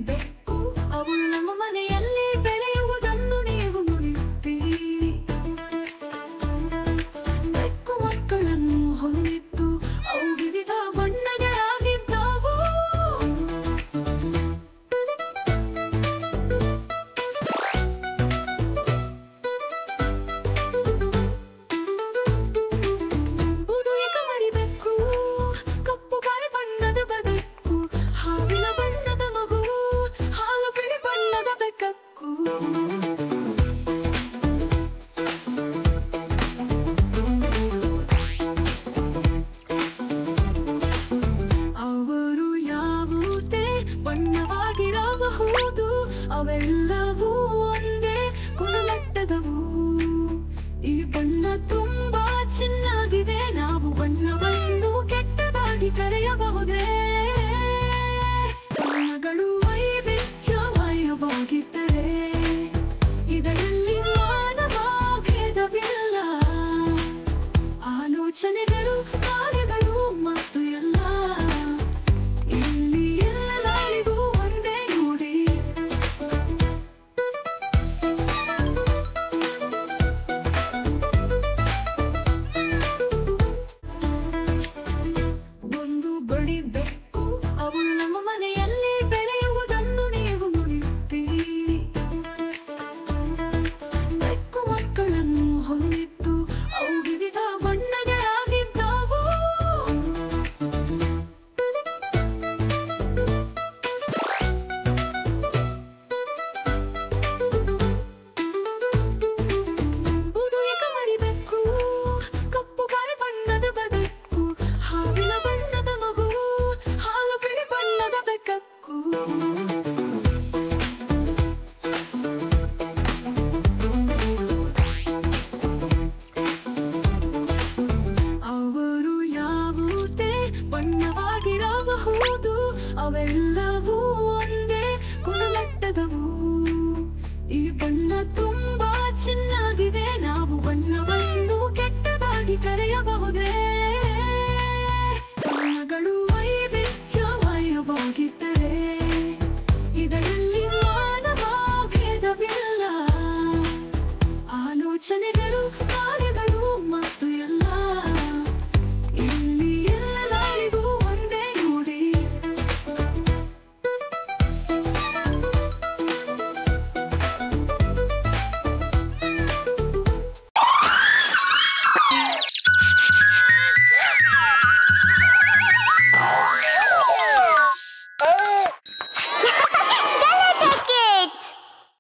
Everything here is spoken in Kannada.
ಬೆಕ್ಕು ಅವಳು ನಮ್ಮ ಮನೆಯಲ್ಲಿ ಬೆಳೆಯುವುದನ್ನು ನೀವು ನುಡಿಯುತ್ತೀರಿ. ಬೆಕ್ಕು ಮಕ್ಕಳನ್ನು ಹೊಂದಿದ್ದು ಅವು ವಿವಿಧ ಬಣ್ಣಗಳಾಗಿದ್ದವು. ಬುದು ಏಕಮರಿ ಬೆಕ್ಕು, ಕಪ್ಪು ಗಾಳಿ ಬಣ್ಣದ ಬೆಕ್ಕು, ಹಾವಿನ ಬಣ್ಣದ ಮಗು, ಹಾಲು ಬಿಳಿ ಬಣ್ಣದ ಬೆಕ್ಕಕ್ಕು. ಅವರು ಯಾವುದೇ ಬಣ್ಣವಾಗಿರಬಹುದು, ಅವೆಲ್ಲವೂ ಒಂದೇ ಗುಣಮಟ್ಟದವು. ಈ ಬಣ್ಣ ತುಂಬಾ ಚೆನ್ನಾಗಿದೆ, ನಾವು ಬಣ್ಣವನ್ನು ಕೆಟ್ಟದಾಗಿ ಕರೆಯಬಹುದೇ? ಬಣ್ಣಗಳು ವೈವಿಧ್ಯಮಯವಾಗಿದ್ದರೆ ಇದರಲ್ಲಿ ಮಾನವ ಭೇದವಿಲ್ಲ. ಆಲೋಚನೆಗಳು, ಕಾರ್ಯಗಳು ಮತ್ತು ಎಲ್ಲ ಇಲ್ಲಿ ಎಲ್ಲರಿಗೂ ಒಂದೇ ನೋಡಿ. ಒಂದು ಬಡಿ ಬೆಕ್ಕು ಅವಳು ನಮ್ಮ ಮನೆಯಲ್ಲಿ ಬೆಳೆಯುವುದನ್ನು ನೀವು ನುಡಿಯುತ್ತೀರಿ. ಬೆಕ್ಕು ಮಕ್ಕಳನ್ನು ಹೊಂದಿದ್ದು ಅವು ವಿವಿಧ ಬಣ್ಣಗಳಾಗಿದ್ದವು. ಬುದು ಏಕಮರಿ ಬೆಕ್ಕು, ಕಪ್ಪು ಗಾಳಿ ಬಣ್ಣದ ಬೆಕ್ಕು, ಹಾವಿನ ಬಣ್ಣದ ಮಗು, ಹಾಲು ಬಿಳಿ ಬಣ್ಣದ ಬೆಕ್ಕಕ್ಕು. ಅವರು ಯಾವುದೇ ಬಣ್ಣವಾಗಿರಬಹುದು, ಅವೆಲ್ಲವೂ ಒಂದೇ ಗುಣಮಟ್ಟದವು. ಈ ಬಣ್ಣ ತುಂಬಾ ಚೆನ್ನಾಗಿದೆ, ನಾವು ಬಣ್ಣವನ್ನು ಕೆಟ್ಟದಾಗಿ ಕರೆಯಬಹುದೇ? ಬಣ್ಣಗಳು ವೈವಿಧ್ಯಮಯವಾಗಿದ್ದರೆ ಇದರಲ್ಲಿ ಮಾನವ ಭೇದವಿಲ್ಲ. ಆಲೋಚನೆಗಳು, ಕಾರ್ಯಗಳು ಮತ್ತು ಎಲ್ಲ ಇಲ್ಲಿ ಎಲ್ಲರಿಗೂ ಒಂದೇ ನೋಡಿ.